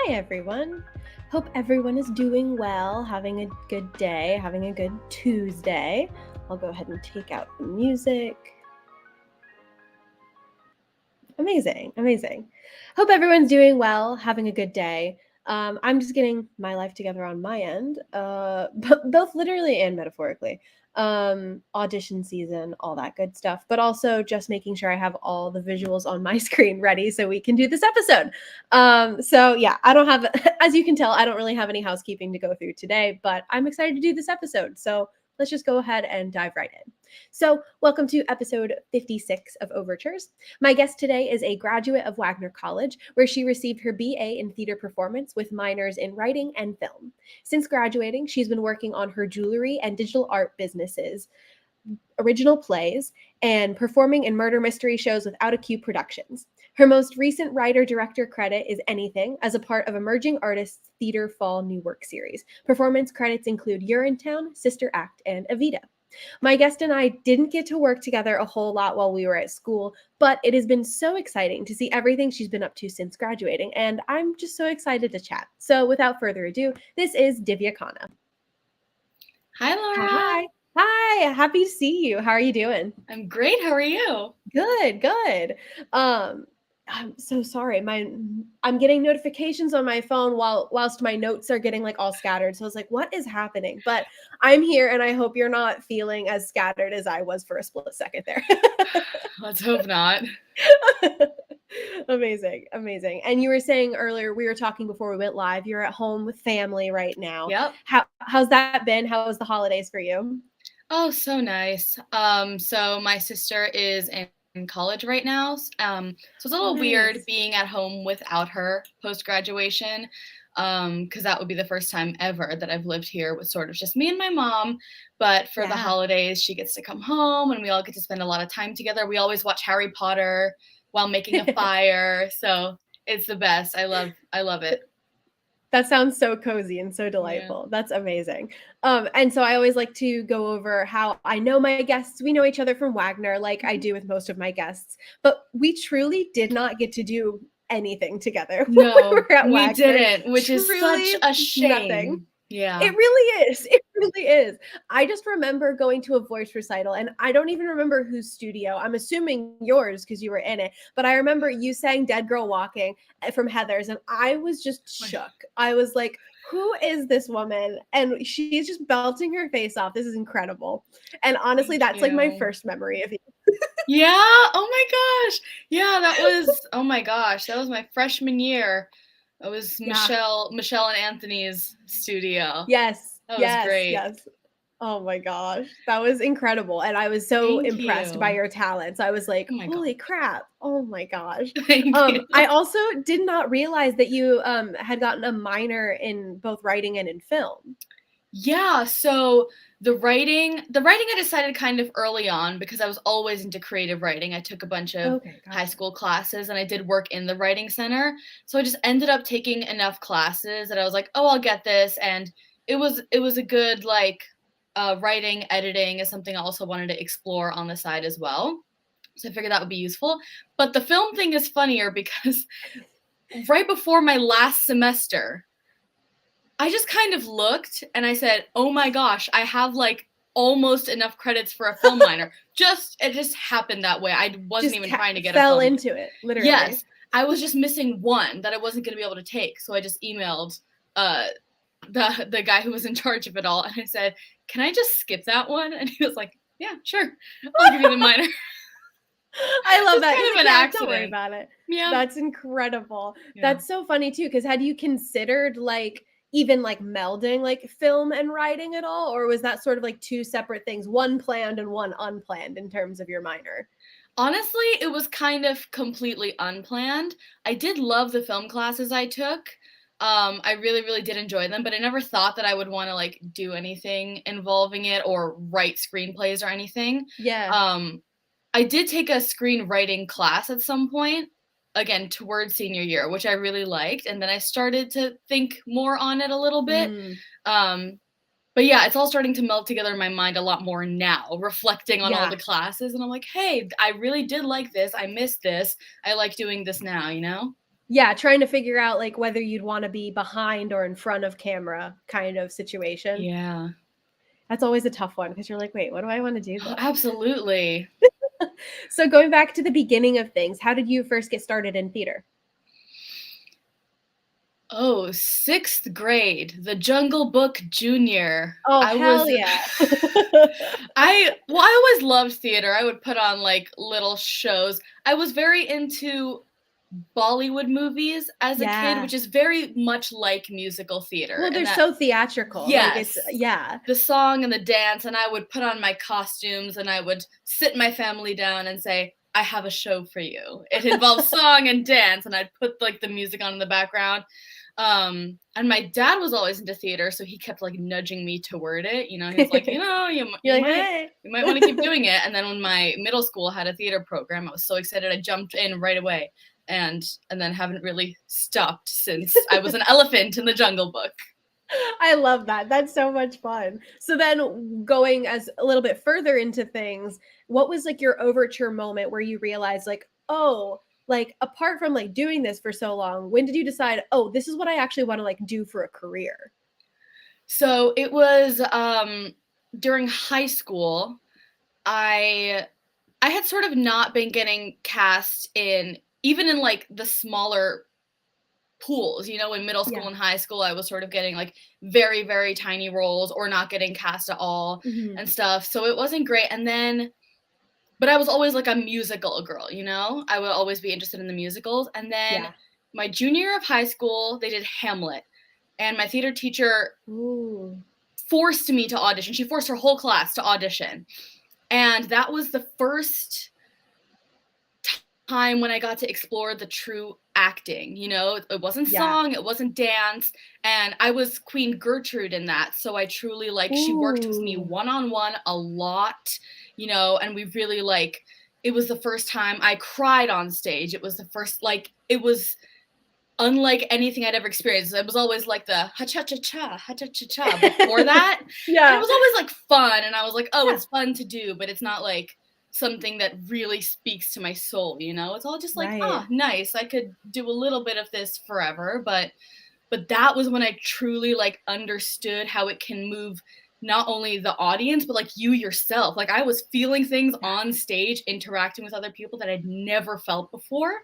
Hi, everyone. Hope everyone is doing well, having a good day, having a good Tuesday. I'll go ahead and take out the music. Amazing. Hope everyone's doing well, having a good day. I'm just getting my life together on my end, both literally and metaphorically. Audition season, all that good stuff, but also just making sure I have all the visuals on my screen ready so we can do this episode. So yeah, I don't have, as you can tell, I don't really have any housekeeping to go through today, but I'm excited to do this episode. So let's just go ahead and dive right in. So, welcome to episode 56 of Overtures. My guest today is a graduate of Wagner College, where she received her BA in theater performance with minors in writing and film. Since graduating, she's been working on her jewelry and digital art businesses, original plays, and performing in murder mystery shows with Out of Cue Productions. Her most recent writer-director credit is Anything as a part of Emerging Artists Theater Fall New Work series. Performance credits include Urinetown, Sister Act, and Evita. My guest and I didn't get to work together a whole lot while we were at school, but it has been so exciting to see everything she's been up to since graduating, and I'm just so excited to chat. So without further ado, this is Divya Khanna. Hi, Lora. Hi, happy to see you. How are you doing? I'm great. How are you? Good. I'm so sorry. I'm getting notifications on my phone whilst my notes are getting like all scattered. So I was like, what is happening? But I'm here and I hope you're not feeling as scattered as I was for a split second there. Let's hope not. Amazing. And you were saying earlier, we were talking before we went live, you're at home with family right now. Yep. How's that been? How was the holidays for you? Oh, so nice. So my sister is in college right now. So it's a little weird being at home without her post-graduation. Because that would be the first time ever that I've lived here with sort of just me and my mom. But for the holidays, she gets to come home and we all get to spend a lot of time together. We always watch Harry Potter while making a fire. So it's the best. I love it. That sounds so cozy and so delightful. Yeah. That's amazing. And so I always like to go over how I know my guests. We know each other from Wagner, like I do with most of my guests, but we truly did not get to do anything together. No, we didn't, which is such a shame. Nothing. Yeah. It really is. It really is. I just remember going to a voice recital and I don't even remember whose studio. I'm assuming yours because you were in it. But I remember you sang Dead Girl Walking from Heather's and I was just shook. I was like, who is this woman? And she's just belting her face off. This is incredible. And honestly, that's like my first memory of you. Yeah. Oh my gosh. Yeah, oh my gosh. That was my freshman year. It was Michelle and Anthony's studio. Yes. That was great. Yes. Oh my gosh. That was incredible. And I was so impressed by your talents. I was like, holy crap. Oh my gosh. I also did not realize that you had gotten a minor in both writing and in film. Yeah, so the writing I decided kind of early on because I was always into creative writing. I took a bunch of high school classes and I did work in the writing center. So I just ended up taking enough classes that I was like, oh, I'll get this. And it was a good like writing, editing is something I also wanted to explore on the side as well. So I figured that would be useful. But the film thing is funnier because right before my last semester, I just kind of looked and I said, oh my gosh, I have like almost enough credits for a film minor. It just happened that way. I wasn't even trying to get fell into it, literally. Yes. I was just missing one that I wasn't going to be able to take. So I just emailed the guy who was in charge of it all. And I said, can I just skip that one? And he was like, yeah, sure. I'll give you the minor. I love that. Kind of an accident. Don't worry about it. Yeah. That's incredible. Yeah. That's so funny too. Cause had you considered like, even like melding like film and writing at all? Or was that sort of like two separate things, one planned and one unplanned in terms of your minor? Honestly, it was kind of completely unplanned. I did love the film classes I took. I really, really did enjoy them, but I never thought that I would want to like do anything involving it or write screenplays or anything. Yeah. I did take a screenwriting class at some point, again, towards senior year, which I really liked. And then I started to think more on it a little bit. But yeah, it's all starting to melt together in my mind a lot more now, reflecting on all the classes. And I'm like, hey, I really did like this. I missed this. I like doing this now, you know? Yeah, trying to figure out, like, whether you'd wanna be behind or in front of camera kind of situation. Yeah. That's always a tough one because you're like, "Wait, what do I wanna do, Oh, though?" absolutely. So going back to the beginning of things, how did you first get started in theater? Oh, 6th grade, The Jungle Book Junior. Oh, I hell was yeah. I always loved theater. I would put on, like, little shows. I was very into Bollywood movies as a kid, Yeah. which is very much like musical theater, Well, they're and that so theatrical, like, it's yes, yeah. the song and the dance, and I would put on my costumes, and I would sit my family down and say, "I have a show for you." It involves song and dance, and I'd put, like, the music on in the background. And my dad was always into theater, so he kept, like, nudging me toward it, you know, he was like, "You know, You're like, "Hey." you might wanna keep doing it," and then when my middle school had a theater program, I was so excited, I jumped in right away, and then haven't really stopped since I was an elephant in the Jungle Book. I love that. That's so much fun. So then going as a little bit further into things, what was like your overture moment where you realized like, "Oh, like apart from like doing this for so long, when did you decide, "Oh, this is what I actually want to like do for a career?" So, it was, during high school, I I had sort of not been getting cast in even in, like, the smaller pools, you know, in middle school Yeah. and high school, I was sort of getting, like, very, very tiny roles or not getting cast at all Mhm. and stuff, so it wasn't great, and then but I was always, like, a musical girl, you know? I would always be interested in the musicals, and then Yeah. my junior year of high school, they did Hamlet, and my theater teacher Ooh. forced me to audition. She forced her whole class to audition, and that was the first time when I got to explore the true acting, you know? It wasn't Yeah. song, it wasn't dance, and I was Queen Gertrude in that, so I truly, like she worked with me Ooh. one-on-one a lot, you know, and we really, like it was the first time I cried on stage. It was the first like, it was unlike anything I'd ever experienced. It was always like the ha-cha-cha-cha, ha-cha-cha-cha before that, and it Yeah. was always, like, fun, and I was like, "Oh, Yeah. it's fun to do," but it's not, like, something that really speaks to my soul, you know? It's all just like, Right. "Ah, nice. I could do a little bit of this forever," but that was when I truly, like, understood how it can move not only the audience, but, like, you yourself. Like, I was feeling things Yeah. on stage, interacting with other people that I'd never felt before,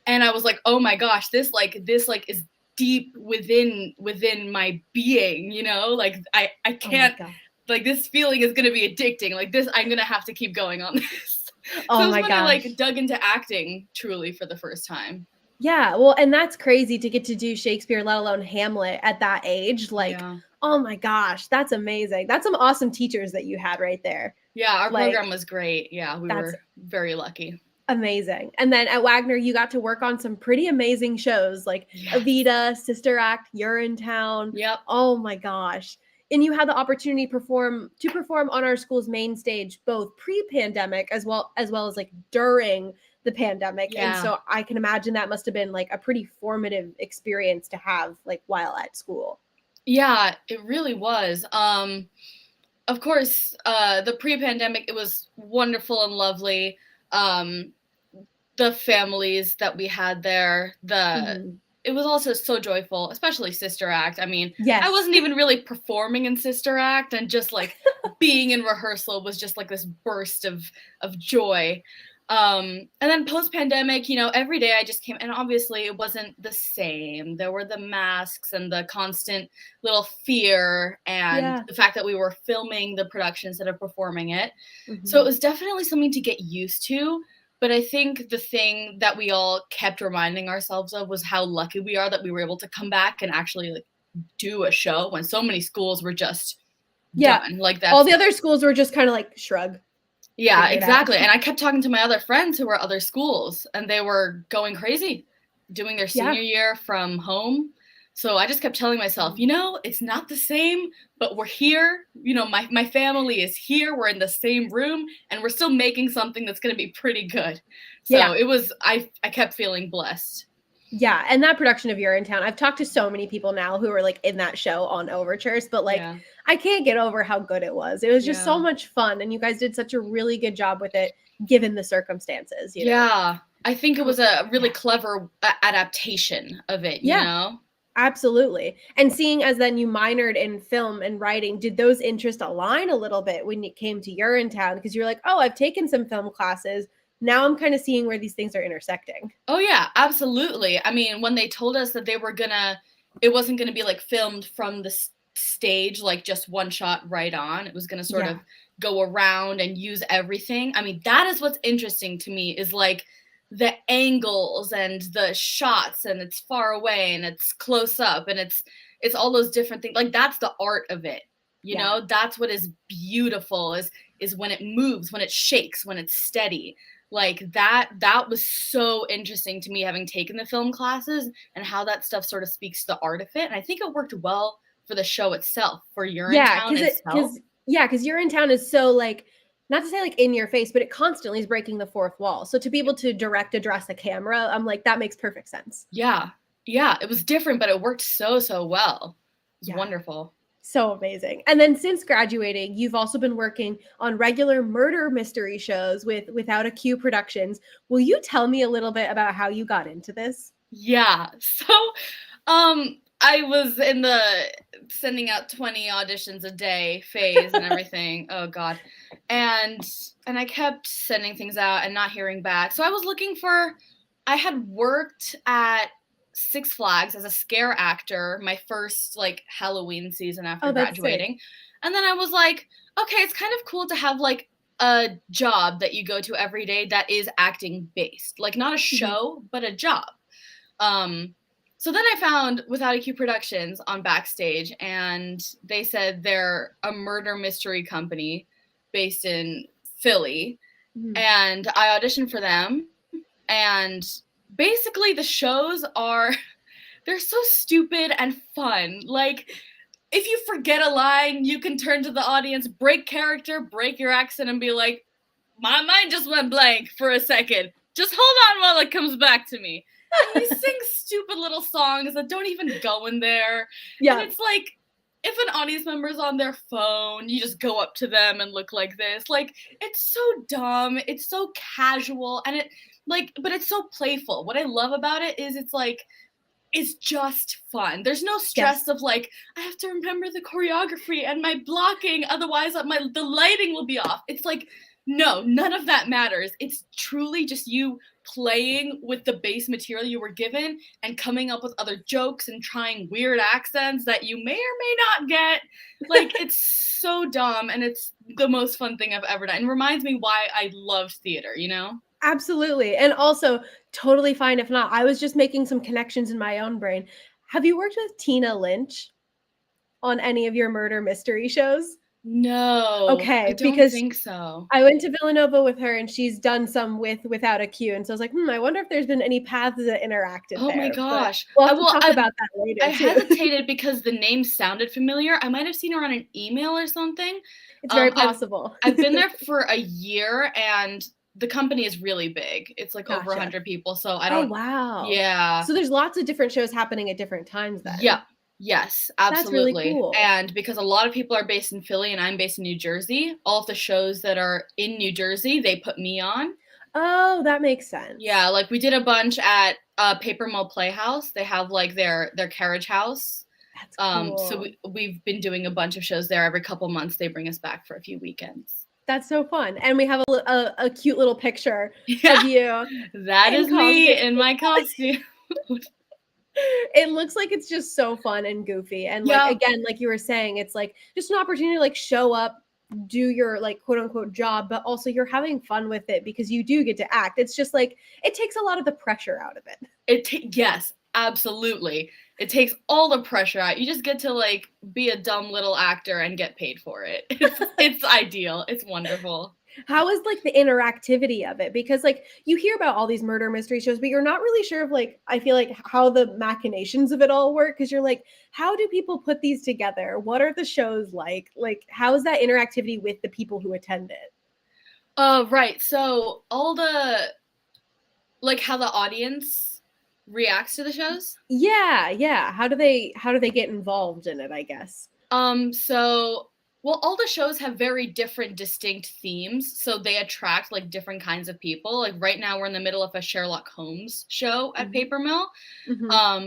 and I was like, "Oh my gosh, this is deep within my being, you know? Like I Oh my can't god. like this feeling is gonna be addicting. Like this, I'm gonna have to keep going on this." So Oh it was my when I like gosh. dug into acting truly for the first time. Yeah, well, and that's crazy to get to do Shakespeare, let alone Hamlet at that age, like, Yeah. oh my gosh, that's amazing. That's some awesome teachers that you had right there. Yeah, our Like, program was great. Yeah, we that's were very lucky. amazing. And then at Wagner, you got to work on some pretty amazing shows like Yes. Evita, Sister Act, You're in Town. Yep. Oh my gosh. And you had the opportunity perform on our school's main stage both pre-pandemic as well as like during the pandemic. And Yeah. so I can imagine that must have been like a pretty formative experience to have like while at school. Yeah, it really was. Of course, the pre-pandemic, it was wonderful and lovely. Um, the families that we had there, Mhm. it was also so joyful, especially Sister Act. I mean, I Yes. wasn't even really performing in Sister Act, and just like being in rehearsal was just like this burst of joy. And then post pandemic, you know, every day I just came, and obviously it wasn't the same. There were the masks and the constant little fear, and Yeah. the fact that we were filming the production instead of performing it. So it Mhm. was definitely something to get used to. But I think the thing that we all kept reminding ourselves of was how lucky we are that we were able to come back and actually like do a show when so many schools were just Yeah. done. Like All that's the other schools were just kind of like shrug, yeah, figure it out. exactly. And I kept talking to my other friends who were other schools, and they were going crazy doing their Yeah. senior year from home. So I just kept telling myself, you know, it's not the same, but we're here. You know, my family is here. We're in the same room, and we're still making something that's going to be pretty good. So Yeah. it was I kept feeling blessed. Yeah, and that production of You're in Town, I've talked to so many people now who are, like, in that show on Overtures, but, like, Yeah. I can't get over how good it was. It was just so Yeah. much fun, and you guys did such a really good job with it given the circumstances, you know? Yeah. I think it was a really clever adaptation of it, you know? Absolutely. And seeing as then you minored in film and writing, did those interests align a little bit when it came to Urinetown? Because you're like, oh, I've taken some film classes. Now I'm kind of seeing where these things are intersecting. Oh yeah, absolutely. I mean, when they told us that it wasn't gonna be like filmed from the stage, like just one shot right on. It was gonna sort of go around and use everything. I mean, that is what's interesting to me is like the angles and the shots, and it's far away and it's close up and it's all those different things. Like that's the art of it. You know, that's what is beautiful is when it moves, when it shakes, when it's steady. Like that was so interesting to me, having taken the film classes, and how that stuff sort of speaks to the art of it. And I think it worked well for the show itself, for Urinetown itself. Because Urinetown is so like, not to say like in your face, but it constantly is breaking the fourth wall. So to be able to direct address a camera, I'm like, that makes perfect sense. Yeah. It was different, but it worked so well. It's wonderful. So amazing. And then since graduating, you've also been working on regular murder mystery shows with Without a Cue Productions. Will you tell me a little bit about how you got into this? Yeah. So, I was in the sending out 20 auditions a day phase and everything. Oh God. And I kept sending things out and not hearing back. So I had worked at Six Flags as a scare actor my first like Halloween season after graduating. And then I was like, okay, it's kind of cool to have like a job that you go to every day that is acting based. Like not a show, but a job. So then I found Without a Cue Productions on Backstage, and they said they're a murder mystery company based in Philly. And I auditioned for them, and basically the shows they're so stupid and fun. Like if you forget a line, you can turn to the audience, break character, break your accent, and be like, my mind just went blank for a second. Just hold on while it comes back to me. And you sing stupid little songs that don't even go in there. And it's like, if an audience member's on their phone, you just go up to them and look like this. Like, it's so dumb. It's so casual. And but it's so playful. What I love about it is it's just fun. There's no stress of like, I have to remember the choreography and my blocking, otherwise the lighting will be off. It's like, no, none of that matters. It's truly just you playing with the base material you were given and coming up with other jokes and trying weird accents that you may or may not get. Like, it's so dumb, and it's the most fun thing I've ever done. And reminds me why I loved theater, you know? Absolutely. And also totally fine if not. I was just making some connections in my own brain. Have you worked with Tina Lynch on any of your murder mystery shows? No. Okay, I don't think so. I went to Villanova with her, and she's done some Without a Cue, and so I was like, I wonder if there's been any paths that interacted there. Oh my gosh. We'll have to talk about that later. I hesitated because the name sounded familiar. I might have seen her on an email or something. It's very possible. I've been there for a year, and the company is really big. It's like over 100 people, so I don't. Oh wow. Yeah. So there's lots of different shows happening at different times then. Yeah. Yes, absolutely. That's really cool. And because a lot of people are based in Philly and I'm based in New Jersey, all of the shows that are in New Jersey, they put me on. Oh, that makes sense. Yeah, like we did a bunch at Paper Mill Playhouse. They have like their carriage house. That's cool. So we've been doing a bunch of shows there. Every couple months they bring us back for a few weekends. That's so fun. And we have a cute little picture of you. That is me in my costume. It looks like it's just so fun and goofy. And like, again, like you were saying, it's like just an opportunity to like show up, do your like quote unquote job, but also you're having fun with it because you do get to act. It's just like, it takes a lot of the pressure out of it. Yes, absolutely. It takes all the pressure out. You just get to like be a dumb little actor and get paid for it. It's ideal. It's wonderful. How is like the interactivity of it? Because like you hear about all these murder mystery shows, but you're not really sure of like, I feel like how the machinations of it all work. Cause you're like, how do people put these together? What are the shows like? Like, how is that interactivity with the people who attend it? Right. So all like how the audience reacts to the shows? Yeah. How do they get involved in it, I guess? So Well, all the shows have very different, distinct themes, so they attract like different kinds of people. Like right now, we're in the middle of a Sherlock Holmes show at Paper Mill.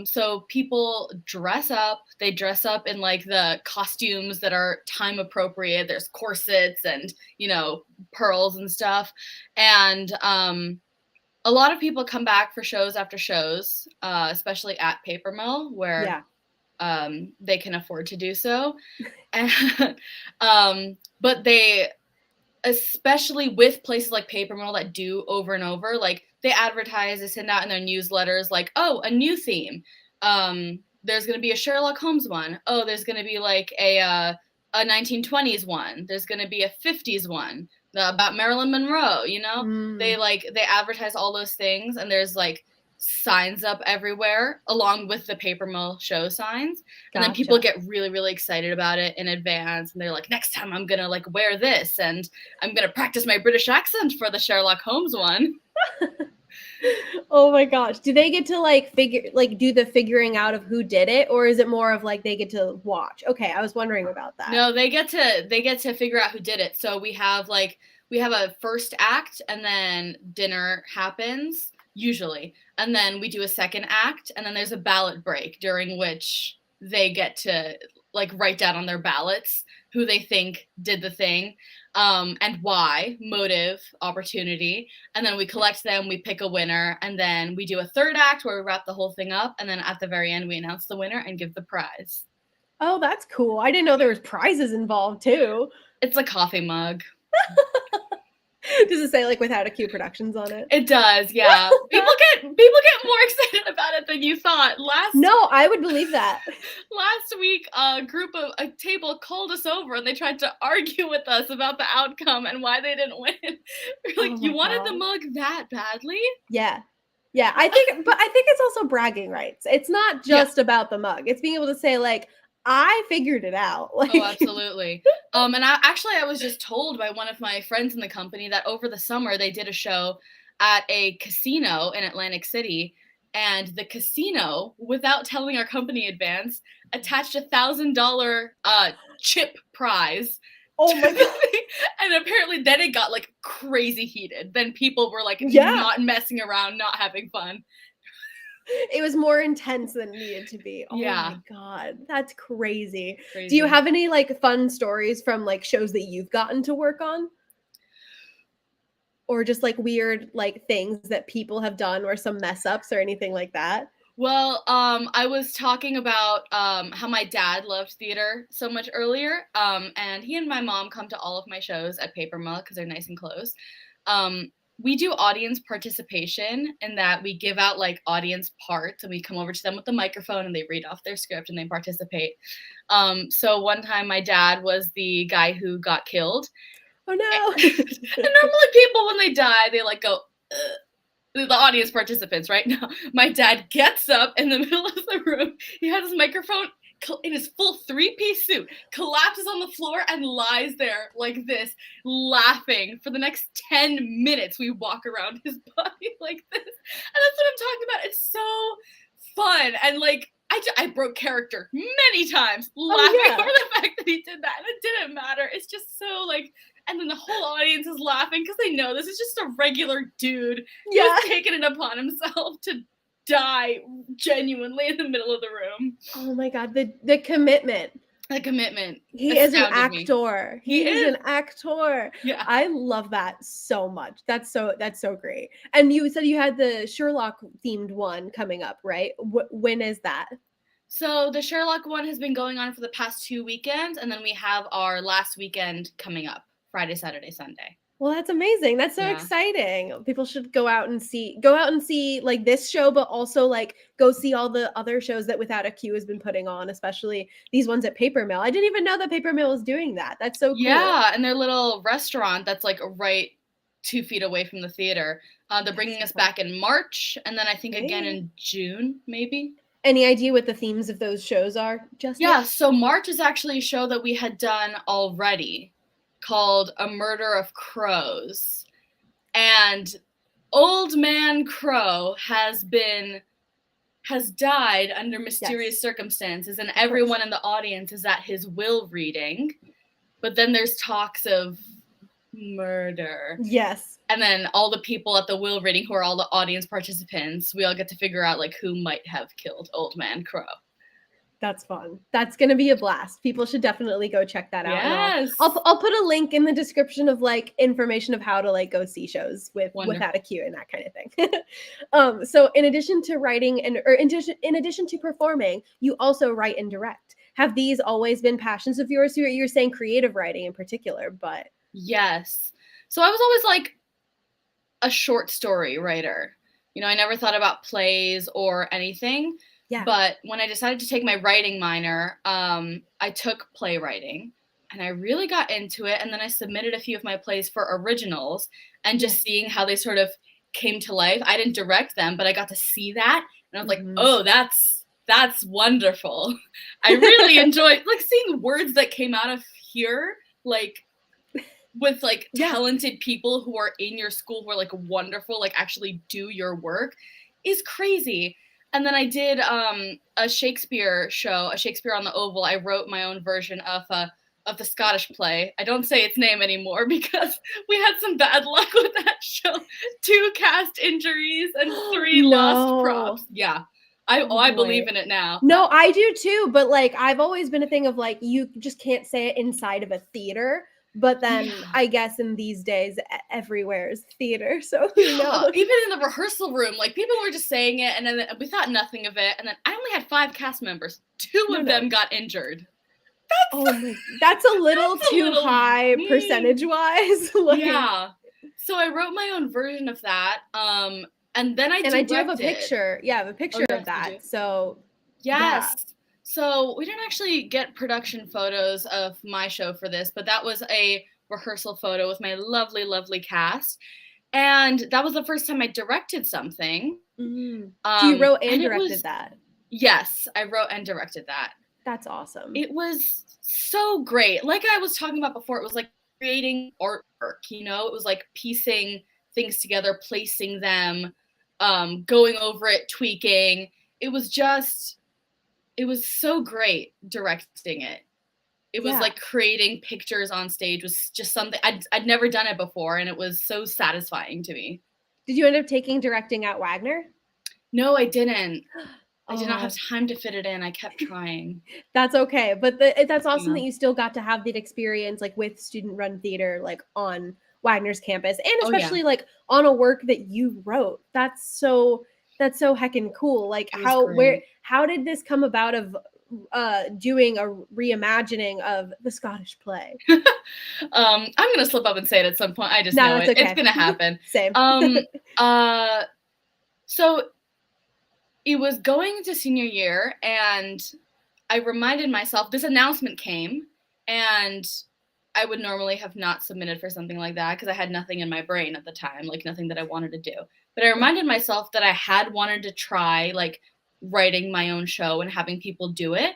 So people dress up. They dress up in like the costumes that are time appropriate. There's corsets and, you know, pearls and stuff. And a lot of people come back for shows after shows, especially at Paper Mill, where they can afford to do so. And, but they, especially with places like Paper Mill that do over and over, like they advertise, they send out in their newsletters, like, oh, a new theme. There's going to be a Sherlock Holmes one. Oh, there's going to be like a 1920s one. There's going to be a 50s one about Marilyn Monroe, you know? They advertise all those things, and there's like signs up everywhere along with the Paper Mill show signs. And then people get really, really excited about it in advance, and they're like, next time I'm gonna like wear this, and I'm gonna practice my British accent for the Sherlock Holmes one. Oh my gosh. Do they get to do the figuring out of who did it, or is it more of like they get to watch? Okay, I was wondering about that. No, they get to figure out who did it. So we have a first act, and then dinner happens usually, and then we do a second act, and then there's a ballot break during which they get to like write down on their ballots who they think did the thing, and why, motive, opportunity, and then we collect them, we pick a winner, and then we do a third act where we wrap the whole thing up, and then at the very end we announce the winner and give the prize. Oh, that's cool. I didn't know there was prizes involved too. It's a coffee mug. Does it say like Without a Q Productions on it? It does, yeah. People get more excited about it than you thought. No, I would believe that. Last week, a table called us over, and they tried to argue with us about the outcome and why they didn't win. We're like, you wanted the mug that badly? Yeah. Yeah, I think it's also bragging rights. It's not just about the mug. It's being able to say like, I figured it out. Oh, absolutely. And I was just told by one of my friends in the company that over the summer they did a show at a casino in Atlantic City, and the casino, without telling our company in advance, attached $1,000 chip prize. Oh my god! And apparently then it got like crazy heated. Then people were like not messing around, not having fun. It was more intense than it needed to be. Oh my god, that's crazy. Do you have any like fun stories from like shows that you've gotten to work on? Or just like weird like things that people have done or some mess ups or anything like that? Well, I was talking about how my dad loved theater so much earlier, and he and my mom come to all of my shows at Paper Mill because they're nice and close. We do audience participation in that we give out like audience parts, and we come over to them with the microphone and they read off their script and they participate. So one time my dad was the guy who got killed. Oh no. And normally people when they die, they like go, the audience participants right now. My dad gets up in the middle of the room. He has his microphone in his full three-piece suit, collapses on the floor and lies there like this, laughing for the next 10 minutes. We walk around his body like this. And that's what I'm talking about. It's so fun. And like, I broke character many times laughing over the fact that he did that. And it didn't matter. It's just so like, and then the whole audience is laughing because they know this is just a regular dude who's taken it upon himself to die genuinely in the middle of the room. Oh my god, the commitment. The commitment. He is an actor. He is an actor. Yeah. I love that so much. That's so great. And you said you had the Sherlock themed one coming up, right? When is that? So the Sherlock one has been going on for the past 2 weekends, and then we have our last weekend coming up, Friday, Saturday, Sunday. Well, that's amazing. That's so exciting. People should go out and see like this show, but also like go see all the other shows that Without a Q has been putting on, especially these ones at Paper Mill. I didn't even know that Paper Mill was doing that. That's so cool. Yeah, and their little restaurant that's like right 2 feet away from the theater. They're bringing us back in March, and then I think again in June, maybe. Any idea what the themes of those shows are? So March is actually a show that we had done already, called A Murder of Crows. And Old Man Crow has died under mysterious circumstances, and everyone in the audience is at his will reading. but then there's talks of murder. Yes. And then all the people at the will reading, who are all the audience participants, we all get to figure out like who might have killed Old Man Crow. That's fun. That's going to be a blast. People should definitely go check that out. Yes. I'll put a link in the description of like information of how to like go see shows without a queue and that kind of thing. So in addition to writing in addition to performing, you also write and direct. Have these always been passions of yours? You're saying creative writing in particular, but yes. So I was always like a short story writer. You know, I never thought about plays or anything. Yeah. But when I decided to take my writing minor, I took playwriting and I really got into it. And then I submitted a few of my plays for originals and just seeing how they sort of came to life. I didn't direct them, but I got to see that. And I was like, oh, that's wonderful. I really enjoyed like seeing words that came out of here, like with like talented people who are in your school who are like wonderful, like actually do your work is crazy. And then I did a Shakespeare show, a Shakespeare on the Oval. I wrote my own version of the Scottish play. I don't say its name anymore because we had some bad luck with that show. 2 cast injuries and 3 lost props. Yeah. I believe in it now. No, I do too. But like, I've always been a thing of like, you just can't say it inside of a theater. But then I guess in these days, everywhere is theater. So, you know. Even in the rehearsal room, like people were just saying it and then we thought nothing of it. And then I only had 5 cast members. 2 of them got injured. That's a little too high percentage-wise. Like, yeah. So I wrote my own version of that. And then I do have a picture. Yeah, I have a picture of that. So, yes. Yeah. So we didn't actually get production photos of my show for this, but that was a rehearsal photo with my lovely, lovely cast. And that was the first time I directed something. Mm-hmm. So you wrote and directed that? Yes, I wrote and directed that. That's awesome. It was so great. Like I was talking about before, it was like creating artwork, you know? It was like piecing things together, placing them, going over it, tweaking. It was so great directing it. It was like creating pictures on stage was just something I'd never done it before, and it was so satisfying to me. Did you end up taking directing at Wagner? No, I didn't. I did not have time to fit it in. I kept trying. That's okay. But that's awesome that you still got to have that experience like with student-run theater like on Wagner's campus, and especially like on a work that you wrote. That's so heckin' cool. Like how did this come about of doing a reimagining of the Scottish play? I'm gonna slip up and say it at some point. I just know it. Okay. It's gonna happen. Same. So it was going into senior year, and I reminded myself this announcement came, and I would normally have not submitted for something like that because I had nothing in my brain at the time, like nothing that I wanted to do. But I reminded myself that I had wanted to try like writing my own show and having people do it.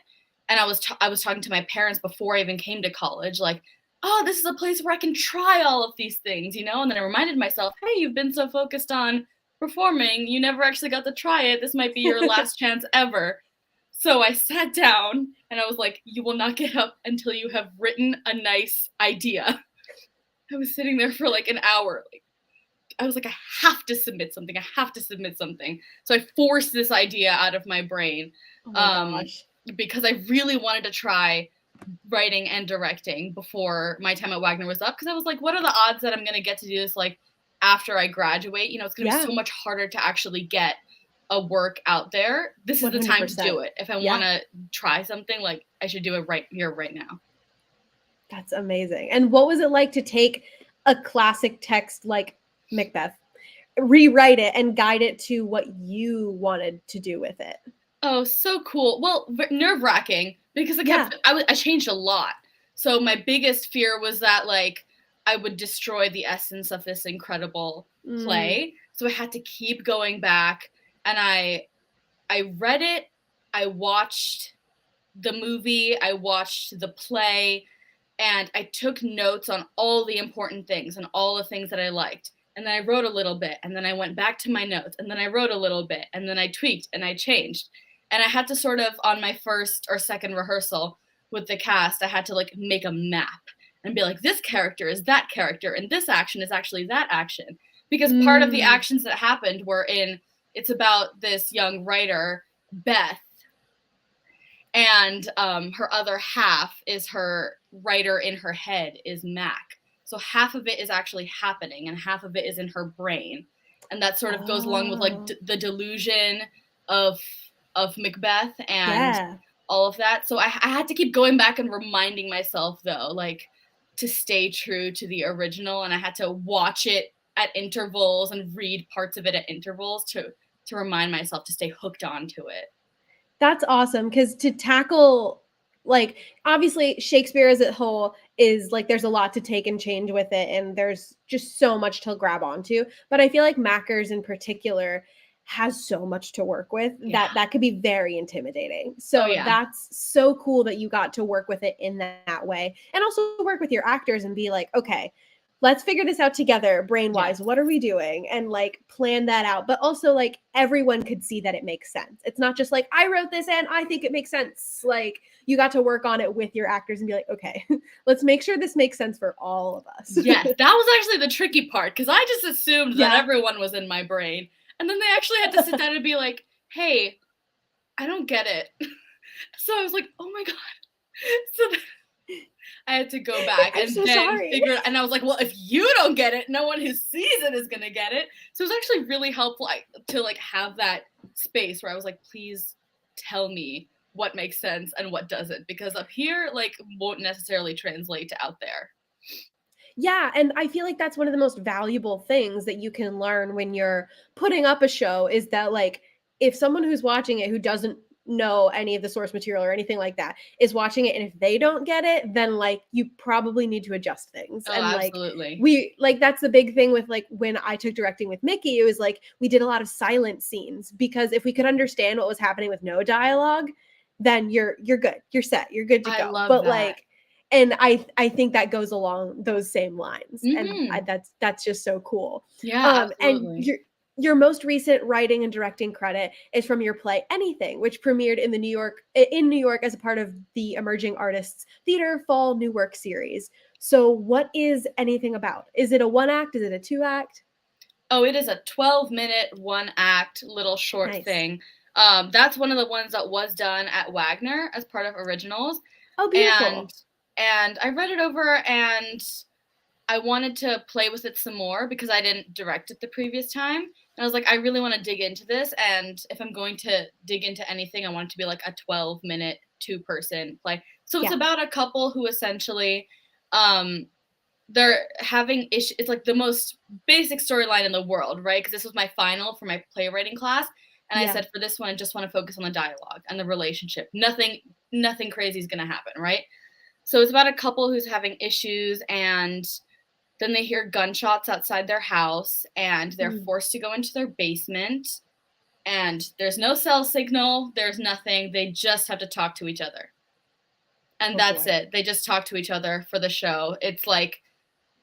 And I was talking to my parents before I even came to college, like, oh, this is a place where I can try all of these things, you know? And then I reminded myself, hey, you've been so focused on performing, you never actually got to try it. This might be your last chance ever. So I sat down and I was like, you will not get up until you have written a nice idea. I was sitting there for like an hour. I was like, I have to submit something. I have to submit something. So I forced this idea out of my brain because I really wanted to try writing and directing before my time at Wagner was up. Because I was like, what are the odds that I'm going to get to do this like after I graduate? You know, it's going to be so much harder to actually get a work out there. This is 100%. The time to do it. If I want to try something, like I should do it right here, right now. That's amazing. And what was it like to take a classic text like Macbeth, rewrite it and guide it to what you wanted to do with it? Oh, so cool. Well, nerve-wracking because I changed a lot. So my biggest fear was that like I would destroy the essence of this incredible play. So I had to keep going back. And I read it, I watched the movie, I watched the play, and I took notes on all the important things and all the things that I liked. And then I wrote a little bit, and then I went back to my notes, and then I wrote a little bit, and then I tweaked and I changed. And I had to sort of, on my first or second rehearsal with the cast, I had to like make a map. and be like, this character is that character, and this action is actually that action. Because part of the actions that happened were it's about this young writer, Beth, and her other half is her writer in her head is Mac. So half of it is actually happening and half of it is in her brain. And that sort of goes along with like the delusion of Macbeth and all of that. So I had to keep going back and reminding myself, though, like, to stay true to the original, and I had to watch it at intervals and read parts of it at intervals to remind myself to stay hooked onto it. That's awesome, because to tackle, like, obviously Shakespeare as a whole is like there's a lot to take and change with it, and there's just so much to grab onto. But I feel like Mackers in particular has so much to work with that could be very intimidating. So that's so cool that you got to work with it in that way, and also work with your actors and be like, okay, let's figure this out together brain wise. What are we doing? And like plan that out. But also like everyone could see that it makes sense. It's not just like, I wrote this and I think it makes sense. Like you got to work on it with your actors and be like, okay, let's make sure this makes sense for all of us. Yes, that was actually the tricky part, because I just assumed that everyone was in my brain. And then they actually had to sit down and be like, hey, I don't get it. So I was like, oh my God. So I had to go back and then figure it. And I was like, well, if you don't get it, no one who sees it is going to get it. So it was actually really helpful to like have that space where I was like, please tell me what makes sense and what doesn't, because up here, like, won't necessarily translate to out there. Yeah, and I feel like that's one of the most valuable things that you can learn when you're putting up a show, is that like if someone who's watching it who doesn't know any of the source material or anything like that is watching it, and if they don't get it, then like you probably need to adjust things. Oh, and absolutely. Like we like that's the big thing with like when I took directing with Mickey, it was like we did a lot of silent scenes, because if we could understand what was happening with no dialogue, then you're good, you're set, you're good to go. I love but that. Like, and I think that goes along those same lines. And that's just so cool. Yeah, absolutely. And your most recent writing and directing credit is from your play Anything, which premiered in New York as a part of the Emerging Artists Theater Fall New Work series. So what is Anything about? Is it a one act? Is it a two act? Oh, it is a 12-minute, one act little short thing. That's one of the ones that was done at Wagner as part of originals. Oh, beautiful. And I read it over and I wanted to play with it some more because I didn't direct it the previous time. And I was like, I really want to dig into this. And if I'm going to dig into anything, I want it to be like a 12-minute, two-person play. So it's about a couple who essentially, they're having issues. It's like the most basic storyline in the world, right? Because this was my final for my playwriting class. And I said, for this one, I just want to focus on the dialogue and the relationship. Nothing crazy is going to happen, right? So it's about a couple who's having issues, and then they hear gunshots outside their house, and they're forced to go into their basement, and there's no cell signal. There's nothing. They just have to talk to each other. And that's it. They just talk to each other for the show. It's like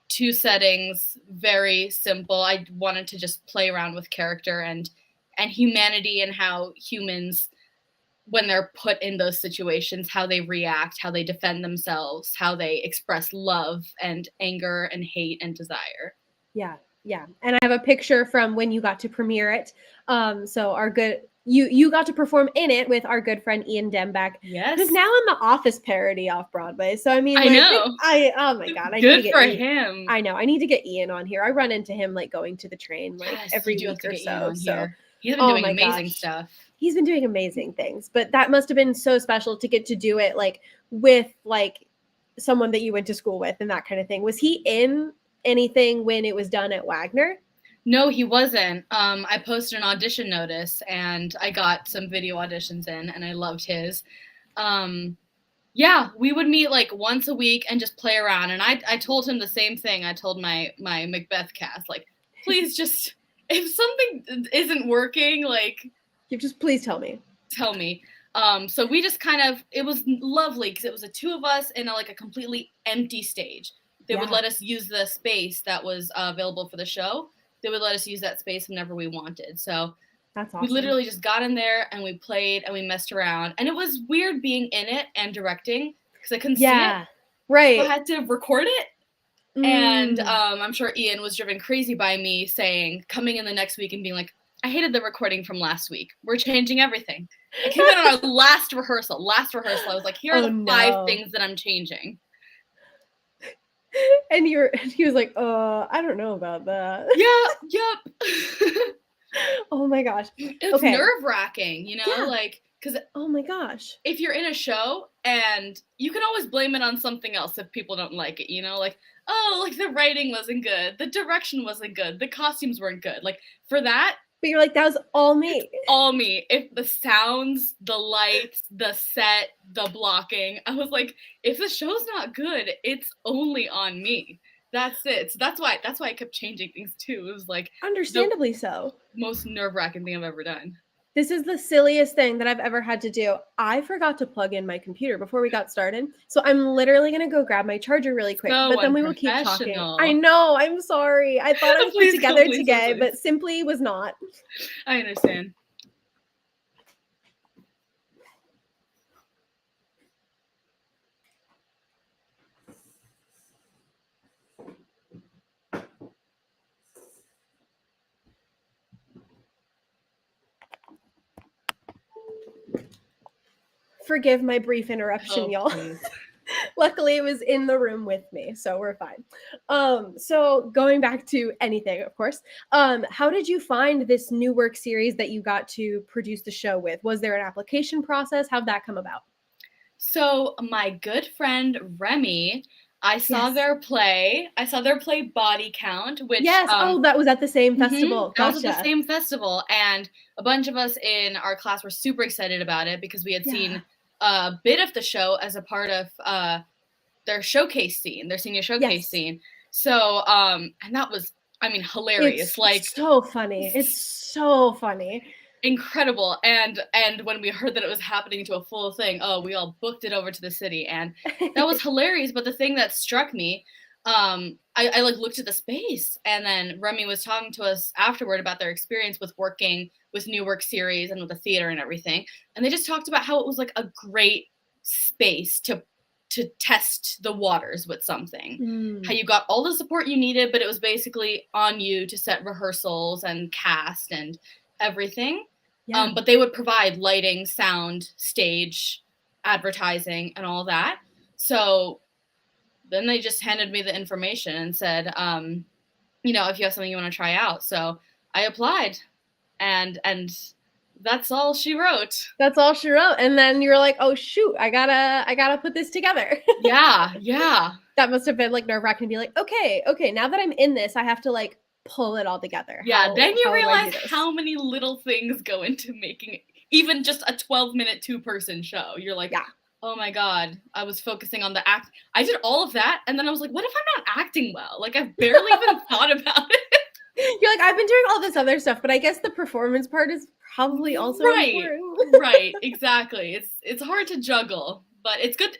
two settings, very simple. I wanted to just play around with character and humanity, and how humans, when they're put in those situations, how they react, how they defend themselves, how they express love and anger and hate and desire. Yeah. And I have a picture from when you got to premiere it. So our good, you got to perform in it with our good friend Ian Dembeck, who's now in the Office parody off Broadway. So I mean, I know. Oh my God, I good need to get for him. I know. I need to get Ian on here. I run into him like going to the train like every week or so. So he's been doing amazing stuff. He's been doing amazing things, but that must have been so special to get to do it like with like someone that you went to school with and that kind of thing. Was he in Anything when it was done at Wagner? No, he wasn't. I posted an audition notice and I got some video auditions in, and I loved his. Yeah, we would meet like once a week and just play around. And I told him the same thing. I told my Macbeth cast, like, please just, if something isn't working, like, you just please tell me. Tell me. So we just kind of, it was lovely because it was the two of us in a completely empty stage. They would let us use the space that was available for the show. They would let us use that space whenever we wanted. So that's awesome. We literally just got in there and we played and we messed around. And it was weird being in it and directing because I couldn't see it. Right. So I had to record it. And I'm sure Ian was driven crazy by me coming in the next week and being like, I hated the recording from last week. We're changing everything. I came in on our last rehearsal. I was like, here are the 5 things that I'm changing. And he was like, I don't know about that. Yeah, yep. Oh my gosh. It's nerve-wracking, you know? Yeah. Like, because oh my gosh. If you're in a show, and you can always blame it on something else if people don't like it, you know? Like, oh, like the writing wasn't good, the direction wasn't good, the costumes weren't good. Like, for that, but you're like, that was all me. It's all me. If the sounds, the lights, the set, the blocking, I was like, if the show's not good, it's only on me. That's it. So that's why I kept changing things too. It was like understandably so. Most nerve-wracking thing I've ever done. This is the silliest thing that I've ever had to do. I forgot to plug in my computer before we got started. So I'm literally going to go grab my charger really quick. So but then we will keep talking. I know. I'm sorry. I thought I was put together today, but simply was not. I understand. Forgive my brief interruption, y'all. Luckily, it was in the room with me, so we're fine. So going back to anything, of course, how did you find this new work series that you got to produce the show with? Was there an application process? How'd that come about? So my good friend Remy, I saw their play. I saw their play Body Count, which that was at the same festival. That was at the same festival, and a bunch of us in our class were super excited about it because we had seen a bit of the show as a part of their showcase scene, their senior showcase scene. So, and that was, I mean, hilarious. It's like so funny. It's so funny. Incredible. And when we heard that it was happening to a full thing, we all booked it over to the city, and that was hilarious. But the thing that struck me, I like looked at the space, and then Remy was talking to us afterward about their experience with working with new work series and with the theater and everything. And they just talked about how it was like a great space to test the waters with something. How you got all the support you needed, but it was basically on you to set rehearsals and cast and everything. But they would provide lighting, sound, stage, advertising, and all that. So then they just handed me the information and said, if you have something you want to try out. So I applied, and that's all she wrote. That's all she wrote. And then you were like, oh shoot, I gotta put this together. Yeah. That must have been like nerve-wracking to be like, okay, now that I'm in this, I have to like pull it all together. Yeah, then you realize how many little things go into making even just a 12-minute 2-person show. You're like, oh my God, I was focusing on the act. I did all of that, and then I was like, what if I'm not acting well? Like, I've barely even thought about it. You're like, I've been doing all this other stuff, but I guess the performance part is probably also important. Right, exactly. It's hard to juggle, but it's good.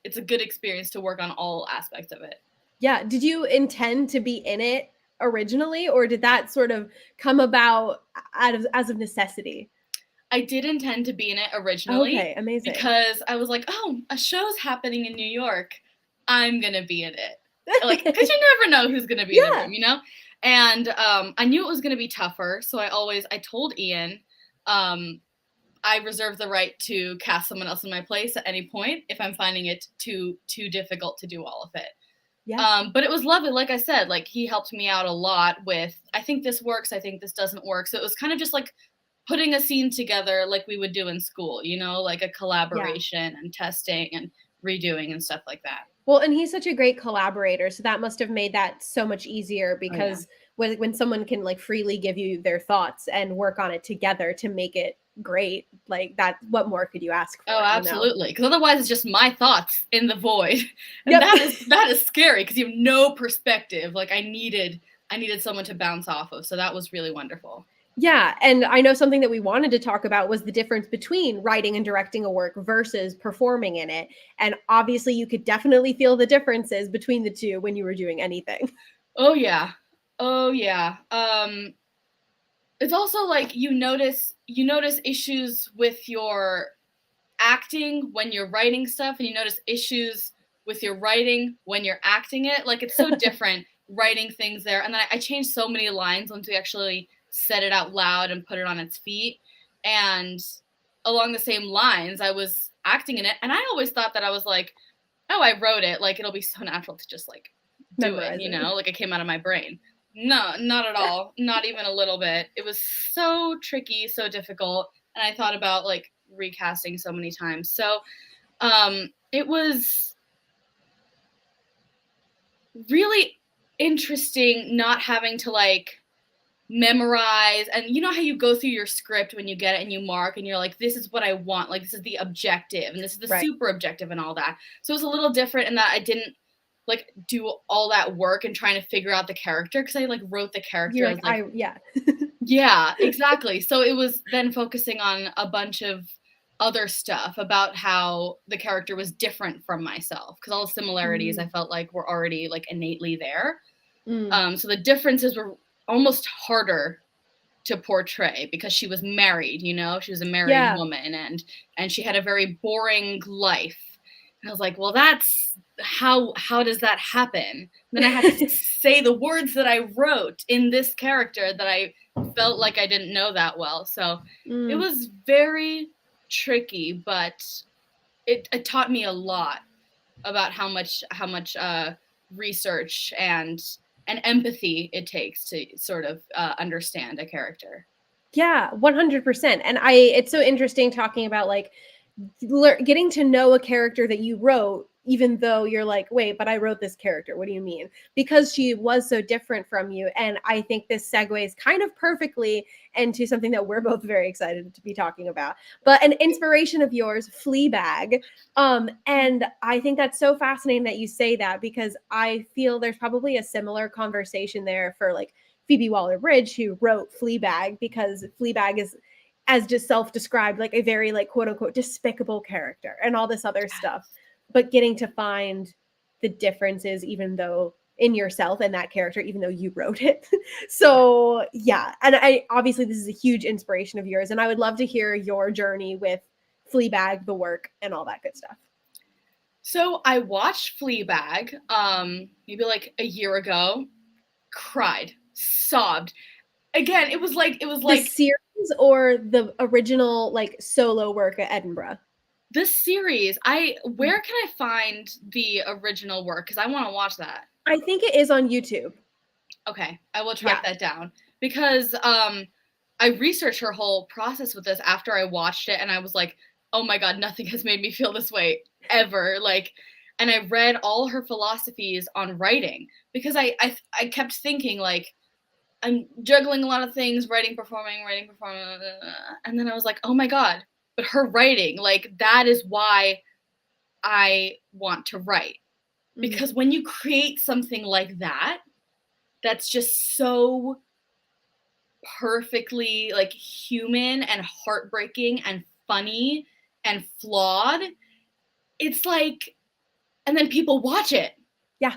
It's a good experience to work on all aspects of it. Yeah. Did you intend to be in it originally, or did that sort of come about as of necessity? I did intend to be in it originally. Okay, amazing. Because I was like, oh, a show's happening in New York. I'm going to be in it. Like, because you never know who's going to be in the room, you know? And I knew it was going to be tougher. So I told Ian, I reserve the right to cast someone else in my place at any point if I'm finding it too difficult to do all of it. Yeah. But it was lovely. Like I said, like he helped me out a lot with, I think this works. I think this doesn't work. So it was kind of just like putting a scene together like we would do in school, you know, like a collaboration and testing and redoing and stuff like that. Well, and he's such a great collaborator. So that must have made that so much easier because when someone can like freely give you their thoughts and work on it together to make it great, like that, what more could you ask for? Oh, absolutely. Because otherwise it's just my thoughts in the void. And that is scary because you have no perspective. Like I needed someone to bounce off of. So that was really wonderful. Yeah. And I know something that we wanted to talk about was the difference between writing and directing a work versus performing in it. And obviously you could definitely feel the differences between the two when you were doing anything. Oh yeah. It's also like you notice issues with your acting when you're writing stuff, and you notice issues with your writing when you're acting it. Like, it's so different writing things there. And then I changed so many lines once we actually said it out loud and put it on its feet. And along the same lines, I was acting in it. And I always thought that I was like, oh, I wrote it. Like, it'll be so natural to just like do it, you know, like it came out of my brain. No, not at all. Not even a little bit. It was so tricky, so difficult. And I thought about like recasting so many times. So it was really interesting not having to like memorize, and you know how you go through your script when you get it and you mark and you're like, this is what I want, like this is the objective and this is the super objective and all that. So it was a little different in that I didn't like do all that work and trying to figure out the character, because I like wrote the character. You're like, yeah. Yeah, exactly. So it was then focusing on a bunch of other stuff about how the character was different from myself, because all the similarities I felt like were already like innately there. So the differences were almost harder to portray because she was married, you know, she was a married woman, and she had a very boring life. And I was like, well, that's how does that happen? And then I had to say the words that I wrote in this character that I felt like I didn't know that well. So it was very tricky, but it taught me a lot about how much research and empathy it takes to sort of understand a character. Yeah, 100%. And it's so interesting talking about like getting to know a character that you wrote, even though you're like, wait, but I wrote this character. What do you mean? Because she was so different from you. And I think this segues kind of perfectly into something that we're both very excited to be talking about. But an inspiration of yours, Fleabag. And I think that's so fascinating that you say that, because I feel there's probably a similar conversation there for like Phoebe Waller-Bridge, who wrote Fleabag, because Fleabag is, as just self-described, like a very like quote unquote despicable character and all this other stuff, but getting to find the differences even though in yourself and that character, even though you wrote it. So yeah. And I obviously this is a huge inspiration of yours, and I would love to hear your journey with Fleabag, the work, and all that good stuff. So I watched Fleabag maybe like a year ago, cried, sobbed. Again, it was like the series or the original like solo work at Edinburgh? The series. Where can I find the original work? Because I want to watch that. I think it is on YouTube. Okay, I will track that down, because I researched her whole process with this after I watched it, and I was like, oh my god, nothing has made me feel this way ever. Like, and I read all her philosophies on writing, because I kept thinking like, I'm juggling a lot of things, writing, performing, and then I was like, oh my god, but her writing, like that is why I want to write. Because when you create something like that, that's just so perfectly like human and heartbreaking and funny and flawed, it's like, and then people watch it. Yeah.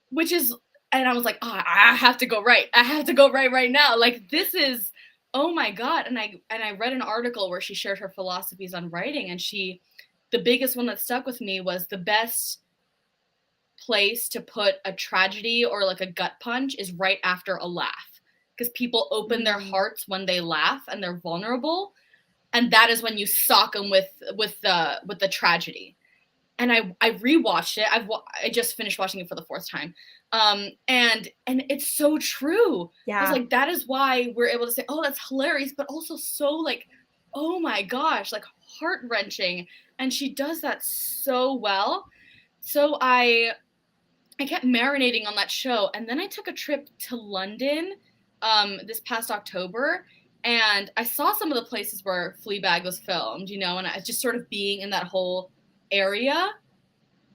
Which is, and I was like, oh, I have to go write. I have to go write right now. Like, this is, oh my god. And I read an article where she shared her philosophies on writing, and the biggest one that stuck with me was the best place to put a tragedy or like a gut punch is right after a laugh, because people open their hearts when they laugh and they're vulnerable, and that is when you sock them with the tragedy. And I rewatched it. I just finished watching it for the fourth time, and it's so true. Yeah, I was like, that is why we're able to say, oh, that's hilarious, but also so like, oh my gosh, like heart-wrenching. And she does that so well. So I kept marinating on that show, and then I took a trip to London this past October, and I saw some of the places where Fleabag was filmed, you know, and I just sort of being in that whole area.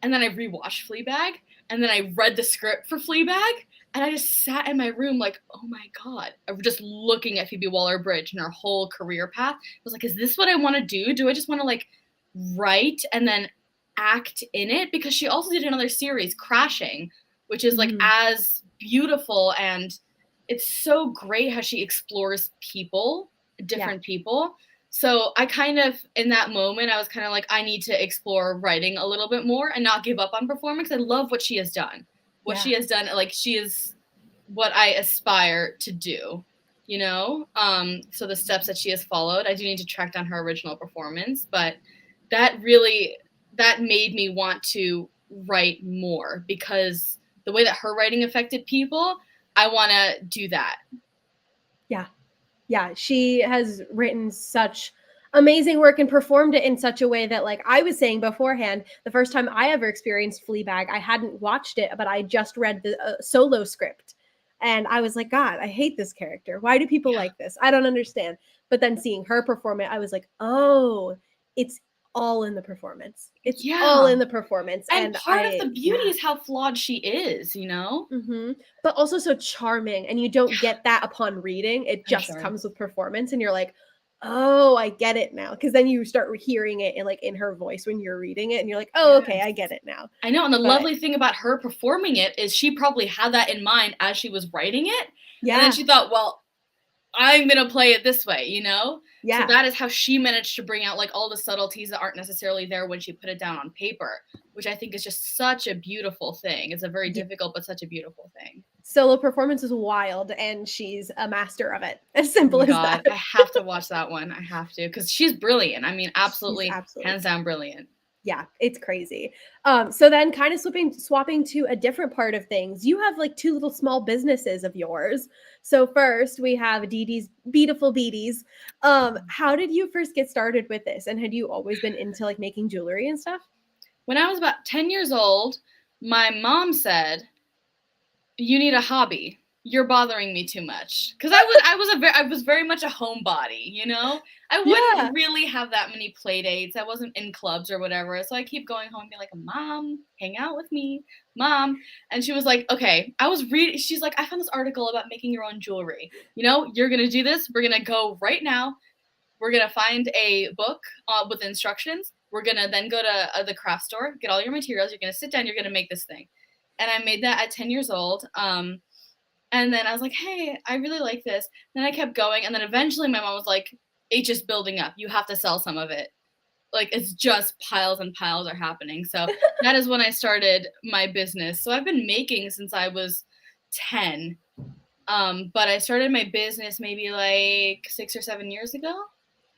And then I rewatched Fleabag, and then I read the script for Fleabag, and I just sat in my room like, oh my god, I was just looking at Phoebe Waller-Bridge and her whole career path. I was like, is this what I want to do? Do I just want to like write and then act in it? Because she also did another series, Crashing, which is like as beautiful, and it's so great how she explores people, different people. So I kind of, in that moment, I was kind of like, I need to explore writing a little bit more and not give up on performance. I love what she has done. What she has done, like, she is what I aspire to do, you know? So the steps that she has followed, I do need to track down her original performance, but that made me want to write more, because the way that her writing affected people, I want to do that. Yeah, she has written such amazing work and performed it in such a way that, like I was saying beforehand, the first time I ever experienced Fleabag, I hadn't watched it, but I just read the solo script. And I was like, God, I hate this character. Why do people like this? I don't understand. But then seeing her perform it, I was like, oh, it's all in the performance. It's all in the performance. And part of the beauty is how flawed she is, you know? Mm-hmm. But also so charming. And you don't get that upon reading. It just comes with performance. And you're like, oh, I get it now. Because then you start hearing it in her voice when you're reading it. And you're like, oh, okay, I get it now. I know. And the lovely thing about her performing it is she probably had that in mind as she was writing it. Yeah. And then she thought, well, I'm going to play it this way, you know? Yeah. So that is how she managed to bring out like all the subtleties that aren't necessarily there when she put it down on paper, which I think is just such a beautiful thing. It's a very difficult, but such a beautiful thing. Solo performance is wild, and she's a master of it. As simple as that. I have to watch that one. I have to, because she's brilliant. I mean, absolutely, hands down brilliant. Yeah, it's crazy. So then kind of swapping to a different part of things, you have like two little small businesses of yours. So first we have Didi's Beadiful Beadies. How did you first get started with this? And had you always been into like making jewelry and stuff? When I was about 10 years old, my mom said, you need a hobby. You're bothering me too much. Because I was very much a homebody, you know? I wouldn't really have that many play dates. I wasn't in clubs or whatever. So I keep going home and be like, Mom, hang out with me. Mom. And she was like, okay. She's like, I found this article about making your own jewelry. You know, you're going to do this. We're going to go right now. We're going to find a book with instructions. We're going to then go to the craft store, get all your materials. You're going to sit down. You're going to make this thing. And I made that at 10 years old. And then I was like, hey, I really like this. Then I kept going. And then eventually my mom was like, it's just building up. You have to sell some of it. Like, it's just piles and piles are happening. So that is when I started my business. So I've been making since I was 10. But I started my business maybe like 6 or 7 years ago.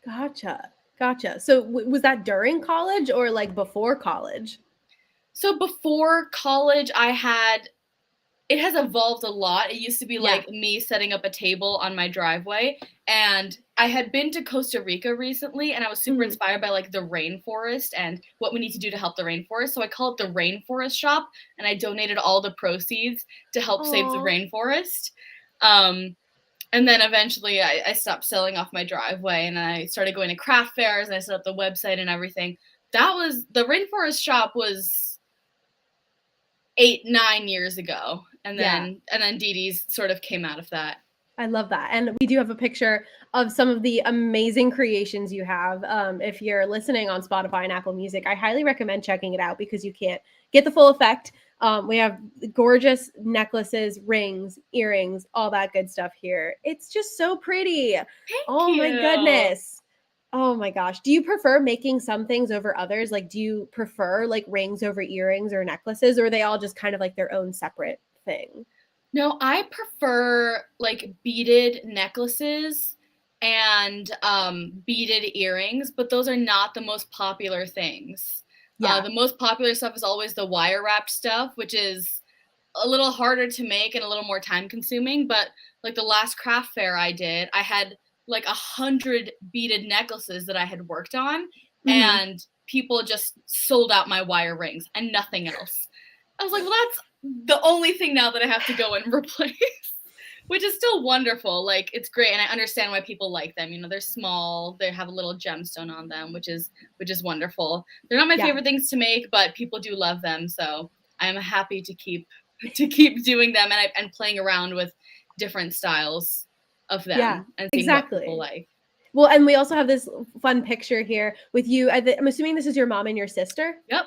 Gotcha. So was that during college or like before college? So before college, it has evolved a lot. It used to be like me setting up a table on my driveway, and I had been to Costa Rica recently, and I was super inspired by like the rainforest and what we need to do to help the rainforest. So I call it the Rainforest Shop, and I donated all the proceeds to help save the rainforest. And then eventually I stopped selling off my driveway, and I started going to craft fairs, and I set up the website and everything. The Rainforest Shop was 8-9 years ago, and then Didi's sort of came out of that. I love that. And we do have a picture of some of the amazing creations you have. If you're listening on Spotify and Apple Music, I highly recommend checking it out because you can't get the full effect. We have gorgeous necklaces, rings, earrings, all that good stuff here. It's just so pretty. Thank you. My goodness. Oh my gosh. Do you prefer making some things over others? Like, do you prefer like rings over earrings or necklaces, or are they all just kind of like their own separate thing? No, I prefer like beaded necklaces and beaded earrings, but those are not the most popular things. The most popular stuff is always the wire wrapped stuff, which is a little harder to make and a little more time consuming. But like the last craft fair I did, I had like 100 beaded necklaces that I had worked on, and people just sold out my wire rings and nothing else. I was like, well, that's the only thing now that I have to go and replace, which is still wonderful. Like, it's great. And I understand why people like them. You know, they're small, they have a little gemstone on them, which is wonderful. They're not my favorite things to make, but people do love them. So I'm happy to keep doing them and playing around with different styles of them and seeing what people like. Well, and we also have this fun picture here with you. I'm assuming this is your mom and your sister? Yep.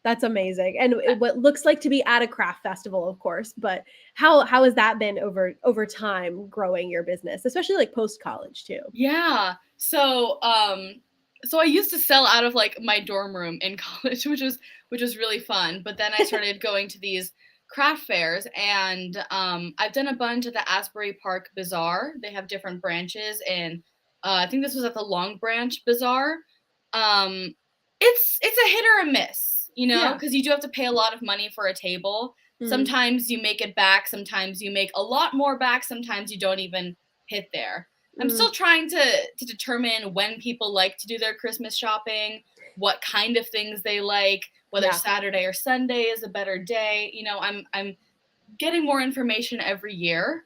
That's amazing. And what looks like to be at a craft festival, of course, but how has that been over time growing your business, especially like post college too? Yeah. So I used to sell out of like my dorm room in college, which was really fun. But then I started going to these craft fairs, and I've done a bunch at the Asbury Park Bazaar. They have different branches, and I think this was at the Long Branch Bazaar. Um, it's a hit or a miss, you know, Yeah. because you do have to pay a lot of money for a table. Sometimes you make it back, sometimes you make a lot more back, sometimes you don't even hit there. I'm still trying to determine when people like to do their Christmas shopping, what kind of things they like, whether Yeah. Saturday or Sunday is a better day. You know, I'm getting more information every year.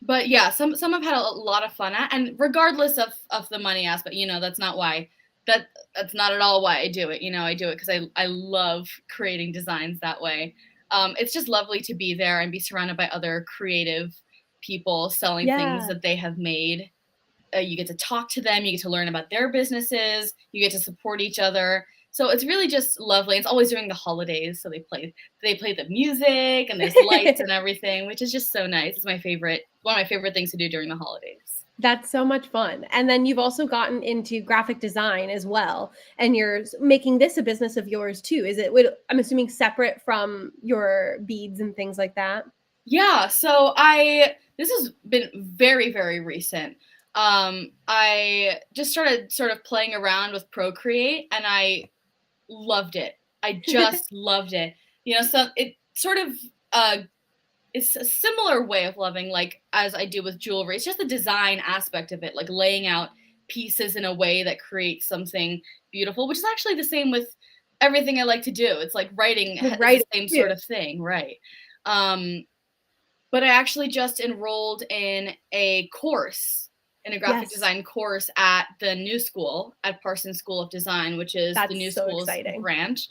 But yeah, some I've had a lot of fun at, and regardless of the money aspect, you know, that's not why that's not at all why I do it. You know, I do it because I love creating designs that way. It's just lovely to be there and be surrounded by other creative people selling things Yeah. that they have made. You get to talk to them, you get to learn about their businesses, you get to support each other. So it's really just lovely. It's always during the holidays, so they play the music and there's lights and everything, which is just so nice. It's my favorite, one of my favorite things to do during the holidays. That's so much fun. And then you've also gotten into graphic design as well, and you're making this a business of yours too. Is it, I'm assuming, separate from your beads and things like that? Yeah, this has been very, very recent. I just started sort of playing around with Procreate, and I loved it. I just loved it. You know, so it sort of it's a similar way of loving, like as I do with jewelry. It's just the design aspect of it, like laying out pieces in a way that creates something beautiful, which is actually the same with everything I like to do. It's like writing With is the writing same too. sort of thing, right? Um, but I actually just enrolled in a course, in a graphic Yes. design course at the New School, at Parsons School of Design, which is the That's New so School's exciting. branch.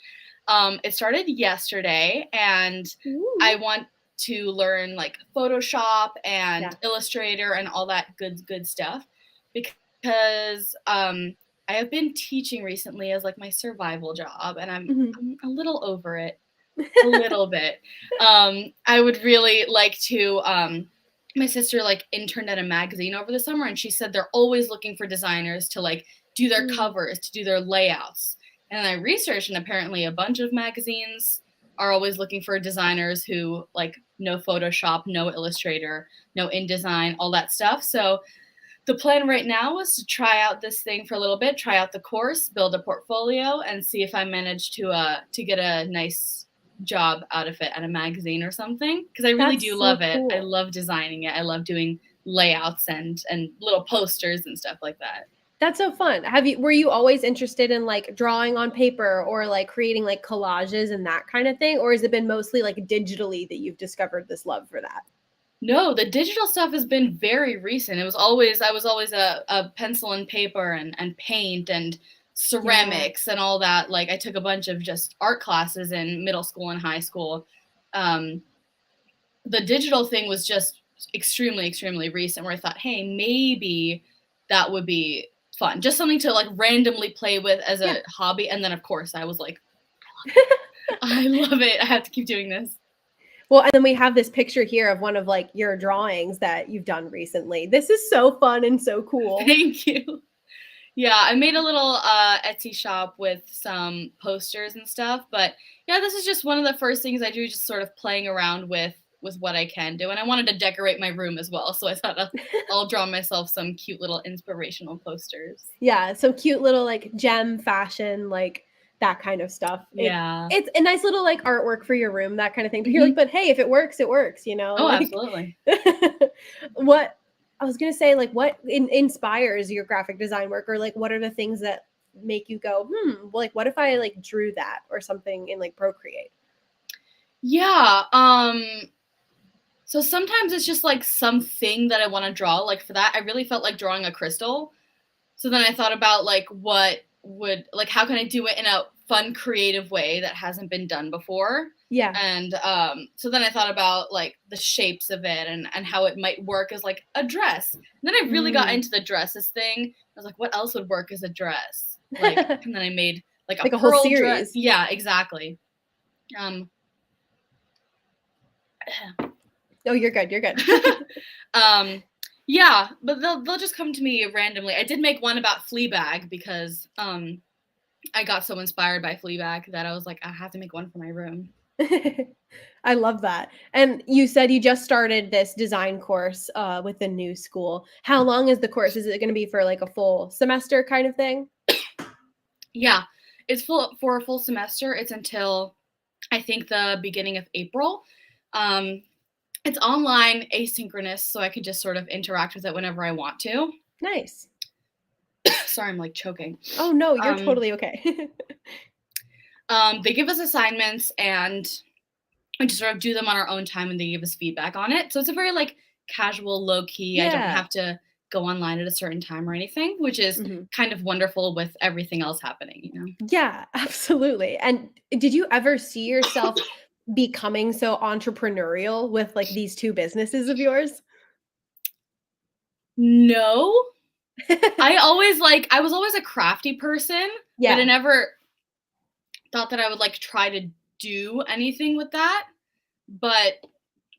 It started yesterday, and Ooh. I want to learn like Photoshop and Yeah. Illustrator and all that good stuff, because I have been teaching recently as like my survival job, and I'm a little over it. A little bit. I would really like to. My sister like interned at a magazine over the summer, and she said they're always looking for designers to like do their covers, to do their layouts. And I researched, and apparently a bunch of magazines are always looking for designers who like know Photoshop, know Illustrator, know InDesign, all that stuff. So the plan right now is to try out this thing for a little bit, try out the course, build a portfolio, and see if I manage to get a nice job out of it at a magazine or something, because I really do That's so love it. I cool. love designing it. I love doing layouts and little posters and stuff like that. That's so fun. Were you always interested in like drawing on paper or like creating like collages and that kind of thing? Or has it been mostly like digitally that you've discovered this love for that? No, the digital stuff has been very recent. I was always a pencil and paper and paint and ceramics and all that. Like I took a bunch of just art classes in middle school and high school. Um, the digital thing was just extremely recent, where I thought, hey, maybe that would be fun. Just something to like randomly play with as a hobby. And then of course I was like, I love it. I have to keep doing this. Well, and then we have this picture here of one of like your drawings that you've done recently. This is so fun and so cool. Thank you. Yeah, I made a little Etsy shop with some posters and stuff, but yeah, this is just one of the first things I do, just sort of playing around with what I can do. And I wanted to decorate my room as well, so I thought I'll draw myself some cute little inspirational posters. Yeah, some cute little like gem fashion, like that kind of stuff. Yeah. It's a nice little like artwork for your room, that kind of thing. But you're like, but hey, if it works, it works, you know? Oh, Like absolutely. what I was gonna say, like what inspires your graphic design work, or like what are the things that make you go, like what if I like drew that or something in like Procreate? Yeah. So sometimes it's just like something that I want to draw. Like for that, I really felt like drawing a crystal. So then I thought about like how can I do it in a fun, creative way that hasn't been done before? Yeah. And so then I thought about like the shapes of it and how it might work as like a dress. And then I really got into the dresses thing. I was like, what else would work as a dress? Like, and then I made like a Like a whole pearl dress. series. Yeah, exactly. Oh, you're good. You're good. Yeah, but they'll just come to me randomly. I did make one about Fleabag because I got so inspired by Fleabag that I was like, I have to make one for my room. I love that. And you said you just started this design course with the new school. How long is the course? Is it going to be for like a full semester kind of thing? Yeah, it's for a full semester. It's until I think the beginning of April. It's online, asynchronous, so I can just sort of interact with it whenever I want to. Nice. Sorry, I'm like choking. Oh no, you're totally okay. They give us assignments and we just sort of do them on our own time, and they give us feedback on it. So it's a very like casual, low key. I don't have to go online at a certain time or anything, which is kind of wonderful with everything else happening, you know? Yeah, absolutely. And did you ever see yourself becoming so entrepreneurial with like these two businesses of yours? No. I was always a crafty person, but I never thought that I would like try to do anything with that. But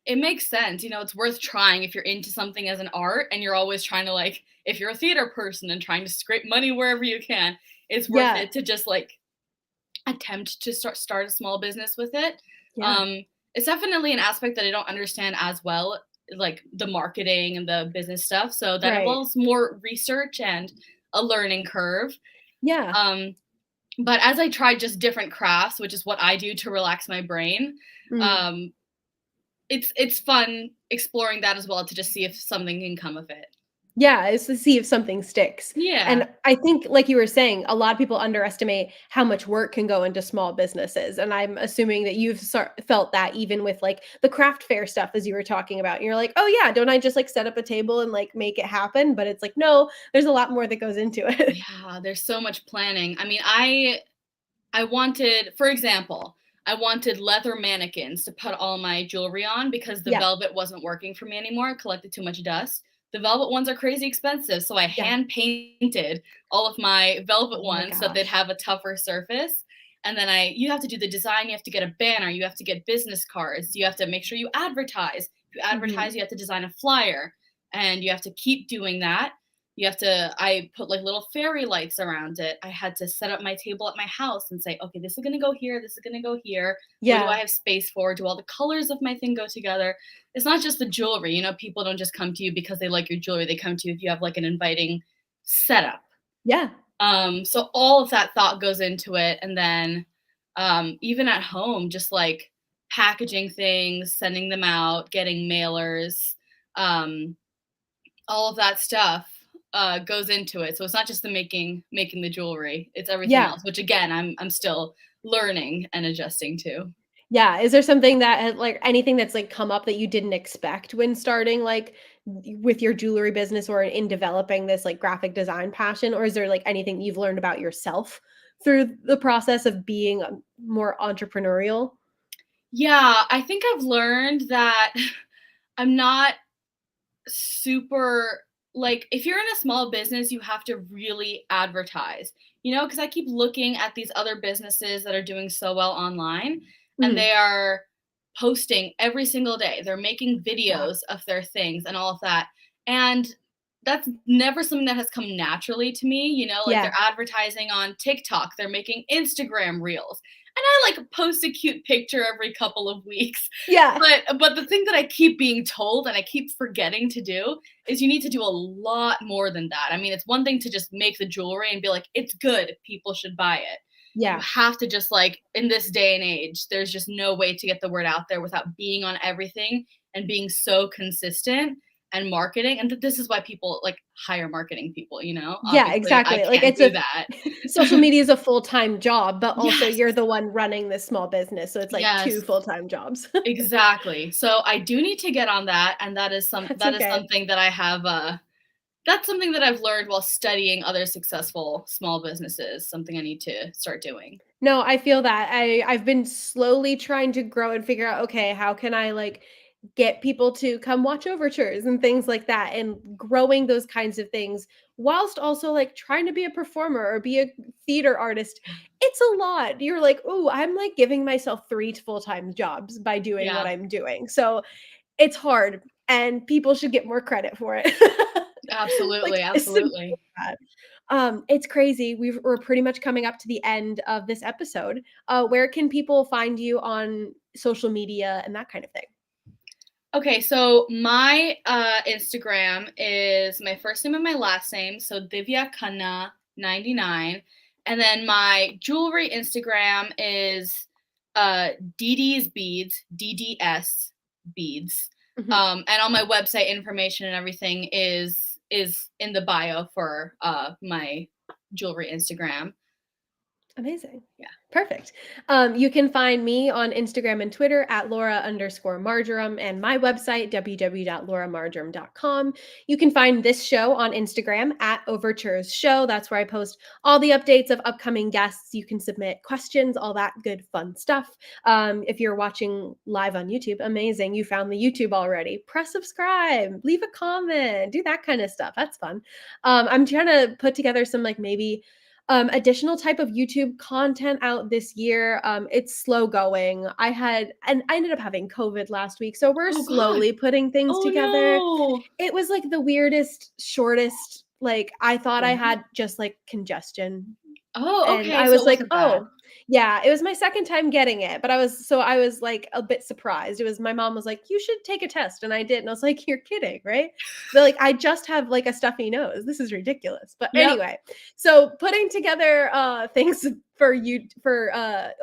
it makes sense. You know, it's worth trying if you're into something as an art and you're always trying to like, if you're a theater person and trying to scrape money wherever you can, it's worth it to just like attempt to start a small business with it. It's definitely an aspect that I don't understand as well, like the marketing and the business stuff. So that involves more research and a learning curve. But as I tried just different crafts, which is what I do to relax my brain, it's fun exploring that as well to just see if something can come of it. Yeah, it's to see if something sticks. Yeah. And I think, like you were saying, a lot of people underestimate how much work can go into small businesses. And I'm assuming that you've felt that even with like the craft fair stuff, as you were talking about. And you're like, oh, yeah, don't I just like set up a table and like make it happen? But it's like, no, there's a lot more that goes into it. Yeah, there's so much planning. I mean, I wanted, for example, I wanted leather mannequins to put all my jewelry on because the velvet wasn't working for me anymore. It collected too much dust. The velvet ones are crazy expensive, so I hand painted all of my velvet ones so that they'd have a tougher surface. And then you have to do the design, you have to get a banner, you have to get business cards, you have to make sure you advertise. If you advertise, you have to design a flyer, and you have to keep doing that. I put like little fairy lights around it. I had to set up my table at my house and say, okay, this is going to go here. This is going to go here. What do I have space for? Do all the colors of my thing go together? It's not just the jewelry. You know, people don't just come to you because they like your jewelry. They come to you if you have like an inviting setup. So all of that thought goes into it. And then even at home, just like packaging things, sending them out, getting mailers, all of that stuff goes into it. So it's not just the making the jewelry, it's everything else, which again, I'm still learning and adjusting to. Yeah. Is there something that like anything that's like come up that you didn't expect when starting like with your jewelry business or in developing this like graphic design passion? Or is there like anything you've learned about yourself through the process of being more entrepreneurial? Yeah, I think I've learned that I'm not super like, if you're in a small business, you have to really advertise, you know, because I keep looking at these other businesses that are doing so well online and they are posting every single day. They're making videos of their things and all of that. And that's never something that has come naturally to me, you know, like they're advertising on TikTok, they're making Instagram reels. And I like post a cute picture every couple of weeks. But the thing that I keep being told and I keep forgetting to do is you need to do a lot more than that. I mean, it's one thing to just make the jewelry and be like, it's good, people should buy it. You have to just like, in this day and age, there's just no way to get the word out there without being on everything and being so consistent and marketing. And this is why people like hire marketing people, you know? Yeah, exactly. Like it's that. Social media is a full-time job, but also you're the one running this small business. So it's like two full-time jobs. Exactly. So I do need to get on that. And that is something that I have, that's something that I've learned while studying other successful small businesses, something I need to start doing. No, I feel that. I've been slowly trying to grow and figure out, okay, how can I like get people to come watch Overtures and things like that, and growing those kinds of things whilst also like trying to be a performer or be a theater artist. it's a lot. You're like, "Ooh, I'm like giving myself 3 full-time jobs by doing what Yeah. I'm doing." So, it's hard and people should get more credit for it. Absolutely, Like, submit absolutely. that. It's crazy. We're pretty much coming up to the end of this episode. Where can people find you on social media and that kind of thing? Okay, so my Instagram is my first name and my last name, so Divya Khanna 99, and then my jewelry Instagram is DD's Beads, DDS Beads, Mhm. and all my website information and everything is in the bio for my jewelry Instagram. Amazing. Yeah. Perfect. You can find me on Instagram and Twitter at Laura_Marjoram and my website, www.lauramarjoram.com. You can find this show on Instagram at Overtures Show. That's where I post all the updates of upcoming guests. You can submit questions, all that good fun stuff. If you're watching live on YouTube, amazing. You found the YouTube already. Press subscribe, leave a comment, do that kind of stuff. That's fun. I'm trying to put together some like maybe additional type of YouTube content out this year. It's slow going. I ended up having COVID last week, so we're Oh God. slowly putting things Oh together. no. It was like the weirdest, shortest, like I thought I What? had just like congestion Oh, and okay. I So it was like, wasn't bad. "Oh." Yeah, it was my second time getting it, but I was, like, a bit surprised. It was my mom was like, "You should take a test," and I did, and I was like, "You're kidding, right?" But, like, I just have, like, a stuffy nose. This is ridiculous. But Yep. anyway, so putting together, things for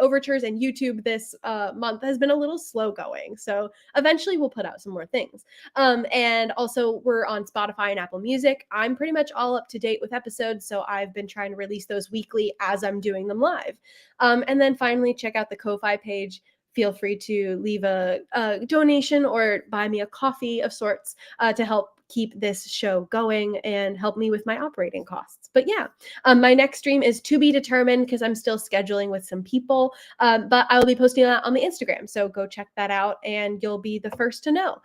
Overtures and YouTube this, month has been a little slow going, so eventually we'll put out some more things. And also we're on Spotify and Apple Music. I'm pretty much all up to date with episodes, so I've been trying to release those weekly as I'm doing them live. And then finally, check out the Ko-Fi page. Feel free to leave a donation or buy me a coffee of sorts to help keep this show going and help me with my operating costs. But yeah, my next stream is to be determined because I'm still scheduling with some people. But I will be posting that on the Instagram. So go check that out and you'll be the first to know.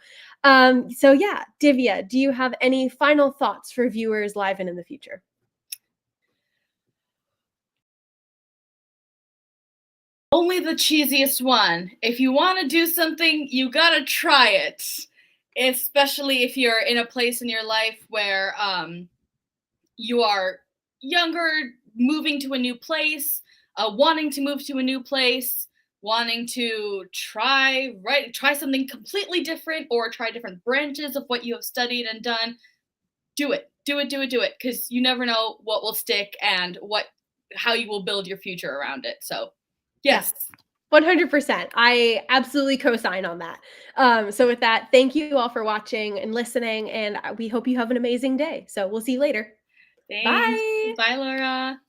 So yeah, Divya, do you have any final thoughts for viewers live and in the future? Only the cheesiest one. If you want to do something, you gotta try it. Especially if you're in a place in your life where you are younger, moving to a new place, wanting to move to a new place, wanting to try something completely different or try different branches of what you have studied and done. Do it. Do it, do it, do it. Because you never know what will stick and how you will build your future around it. So Yes. yes. 100%. I absolutely co-sign on that. So with that, thank you all for watching and listening, and we hope you have an amazing day. So we'll see you later. Thanks. Bye. Bye, Laura.